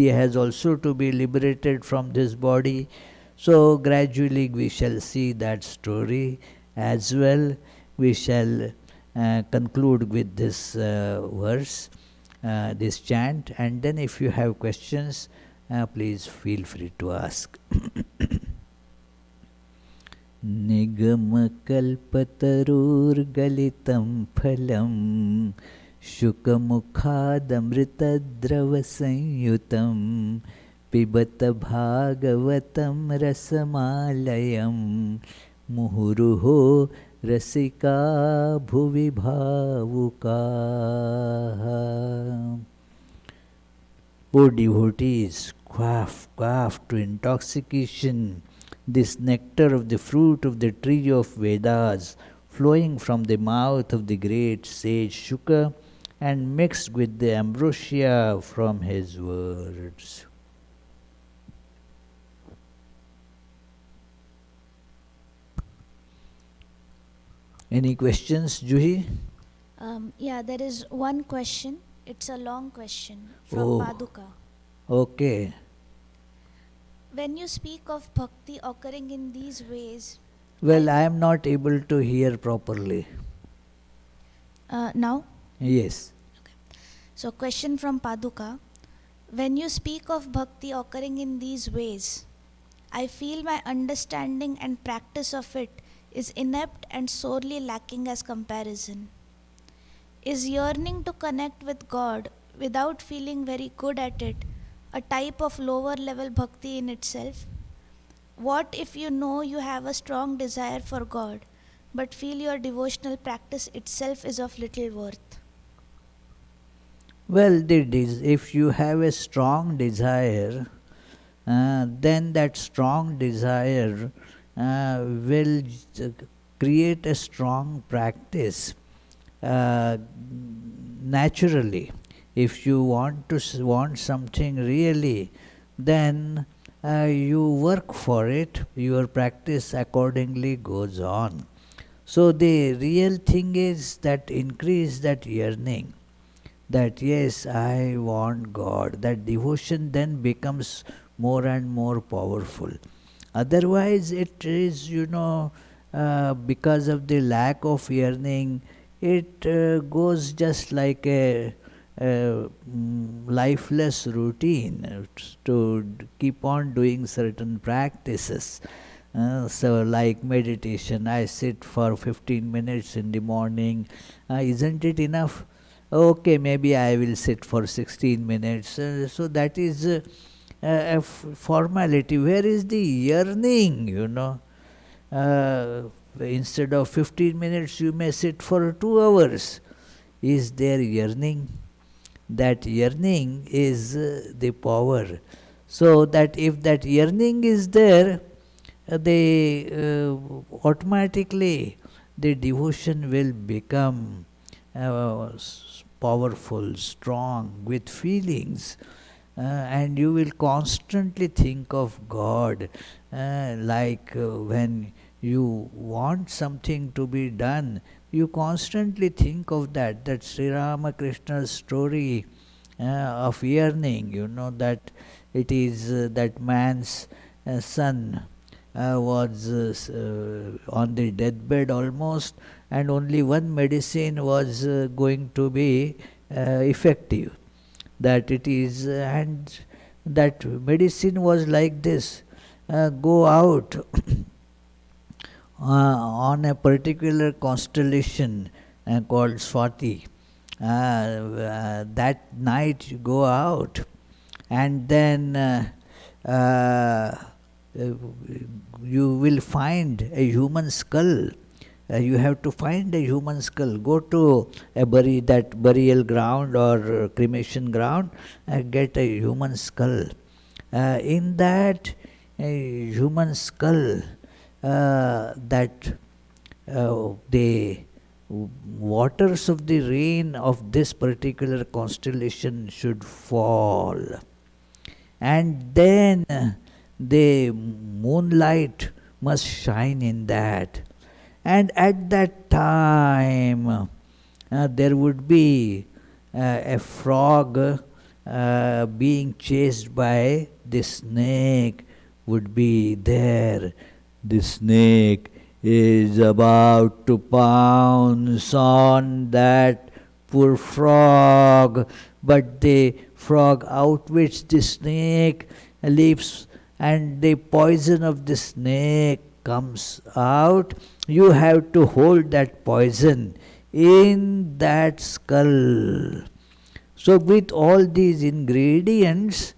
has also to be liberated from this body. So gradually we shall see that story as well. We shall conclude with this verse, this chant, and then if you have questions, please feel free to ask. Nigam kalpatarur galitam phalam शुकमुखादमृतद्रवसंयुतं पिबत भागवतं रसमालयं मुहुरुहो रसिका भुवि भावुकाः. O devotees, quaff to intoxication this nectar of the fruit of the tree of Vedas, flowing from the mouth of the great sage Shuka and mixed with the ambrosia from his words. Any questions, Juhi? Yeah, there is one question. It's a long question from Paduka. Okay. When you speak of bhakti occurring in these ways... Well, I am not able to hear properly. Now? Yes. Okay. So, question from Paduka. When you speak of bhakti occurring in these ways, I feel my understanding and practice of it is inept and sorely lacking as comparison. Is yearning to connect with God without feeling very good at it a type of lower level bhakti in itself? What if you know you have a strong desire for God, but feel your devotional practice itself is of little worth? Well, if you have a strong desire, then that strong desire will create a strong practice naturally. If you want something really, then you work for it, your practice accordingly goes on. So the real thing is that increase that yearning, that yes, I want God. That devotion then becomes more and more powerful. Otherwise it is, because of the lack of yearning, it goes just like a lifeless routine to keep on doing certain practices. So like meditation, I sit for 15 minutes in the morning. Isn't it enough? Okay, maybe I will sit for 16 minutes. So that is a formality. Where is the yearning, Instead of 15 minutes, you may sit for 2 hours. Is there yearning? that yearning is the power. So that if that yearning is there, automatically the devotion will become powerful, strong, with feelings. And you will constantly think of God, when you want something to be done, you constantly think of that Sri Ramakrishna's story of yearning, that it is that man's son was on the deathbed almost, and only one medicine was going to be effective. That it is, and that medicine was like this: go out on a particular constellation called Swati. That night you go out, and then you will find a human skull. You have to find a human skull. Go to that burial ground or cremation ground, get a human skull. In that human skull, the waters of the rain of this particular constellation should fall. And then the moonlight must shine in that. And at that time, there would be a frog being chased by the snake would be there. The snake is about to pounce on that poor frog, but the frog outwits the snake, leaps, and the poison of the snake comes out. You have to hold that poison in that skull. So with all these ingredients,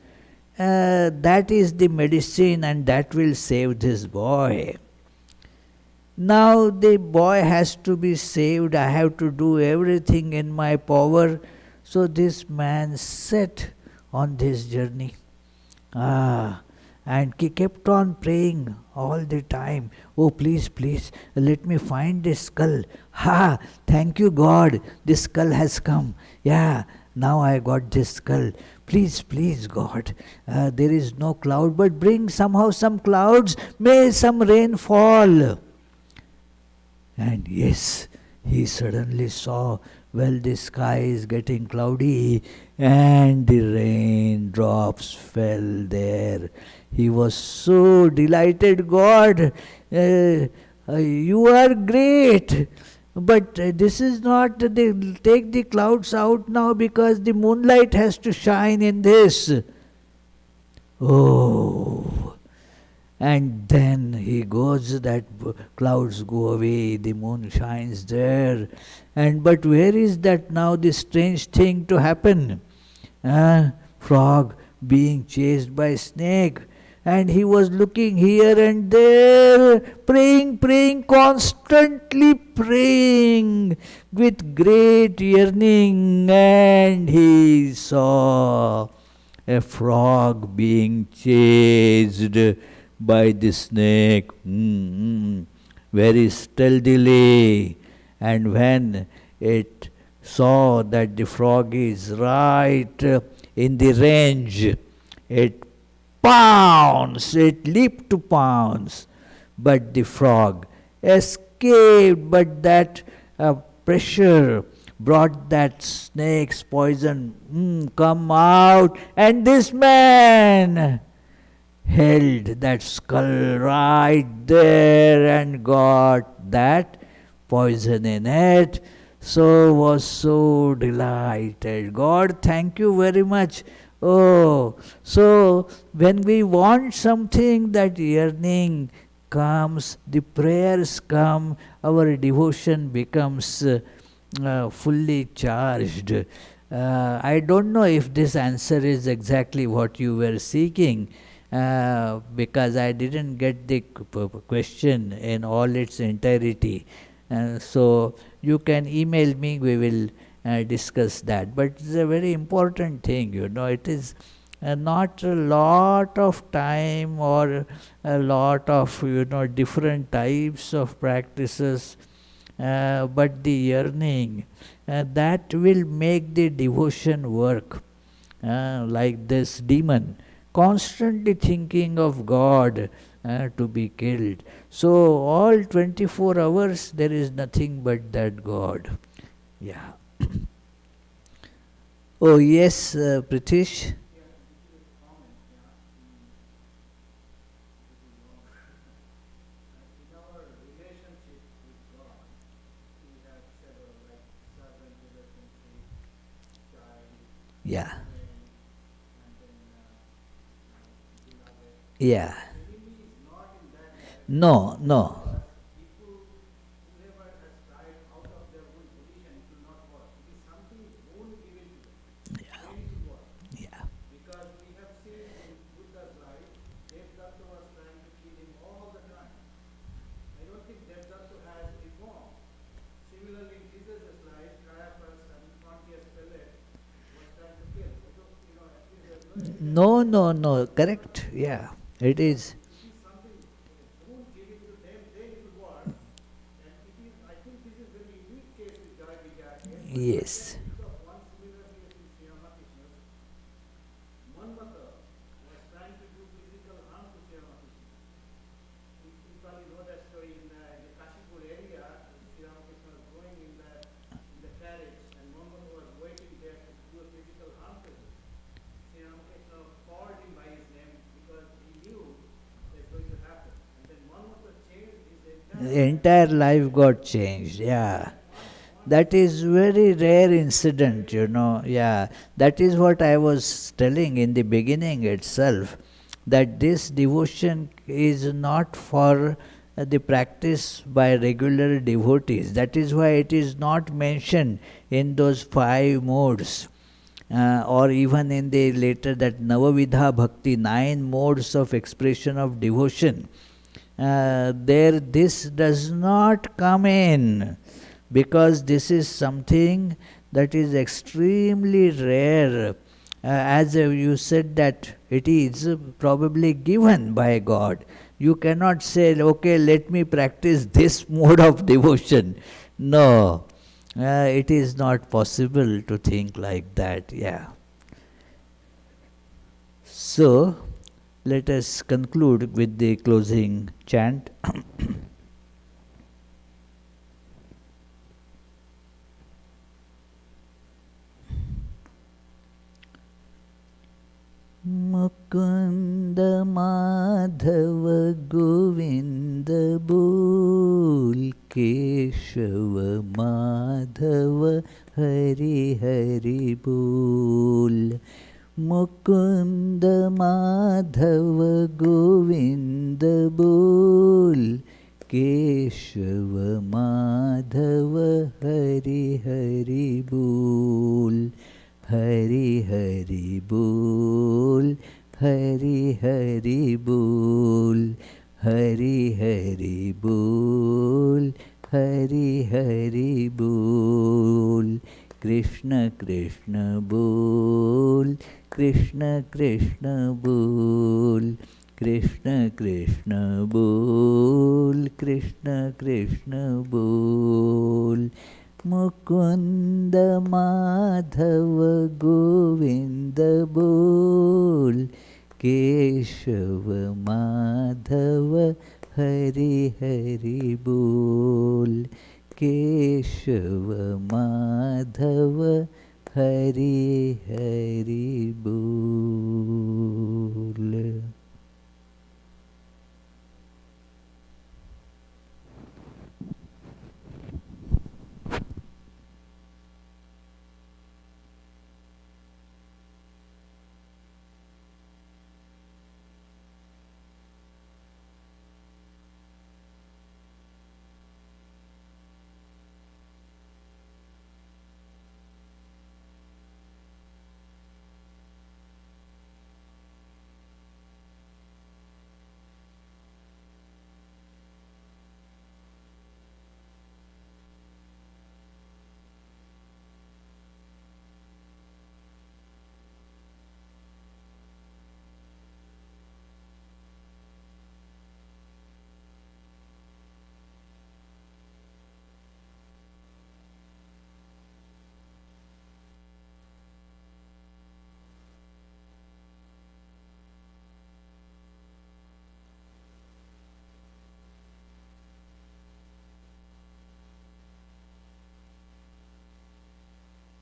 that is the medicine, and that will save this boy. Now the boy has to be saved. I have to do everything in my power. So this man set on this journey. And he kept on praying all the time. Oh, please, please, let me find this skull. Thank you, God. This skull has come. Yeah, now I got this skull. Please, please, God. There is no cloud, but bring somehow some clouds. May some rain fall. And yes, he suddenly saw, well, the sky is getting cloudy, and the raindrops fell there. He was so delighted. God, you are great. But this is not, take the clouds out now, because the moonlight has to shine in this. Oh. And then he goes, that clouds go away, the moon shines there. But where is that now, this strange thing to happen? Frog being chased by snake. And he was looking here and there, praying, constantly praying with great yearning. And he saw a frog being chased by the snake, very stealthily. And when it saw that the frog is right in the range, it leaped to pounce. But the frog escaped, but that pressure brought that snake's poison come out, and this man held that skull right there and got that poison in it. Was so delighted. God, thank you very much. Oh, so when we want something, that yearning comes, the prayers come, our devotion becomes fully charged. I don't know if this answer is exactly what you were seeking, because I didn't get the question in all its entirety. So you can email me, we will discuss that. But it's a very important thing, it is not a lot of time or a lot of, different types of practices, but the yearning that will make the devotion work. Like this demon, constantly thinking of God to be killed. So all 24 hours there is nothing but that God. Yeah. Oh yes, Pritish. Yeah. Yeah. No, no. Yeah. No, no, no. Correct. Yeah. It is. Yes. The entire life got changed. Yeah. That is very rare incident, Yeah. That is what I was telling in the beginning itself, that this devotion is not for the practice by regular devotees. That is why it is not mentioned in those 5 modes. Or even in the later that Navavidha Bhakti, 9 modes of expression of devotion. There this does not come in, because this is something that is extremely rare. As you said that it is probably given by God. You cannot say, okay, let me practice this mode of devotion. No, it is not possible to think like that. Yeah. So, let us conclude with the closing chant. Mukunda Madhava Govinda Bol, Keshava Madhava Hari Hari Bol. Mukunda Madhava Govinda Bol, Keshava Madhava Hari Hari Bol. Hari Hari Bol, Hari Hari Bol, Hari Hari Bol, Hari Hari Bol. Krishna Krishna Bol, Krishna Krishna Bol, Krishna Krishna Bol, Krishna Krishna Bol. Mukunda Madhava Govinda Bol, Keshava Madhava Hari Hari Bol, Keshava Madhava Hari Hari Bol.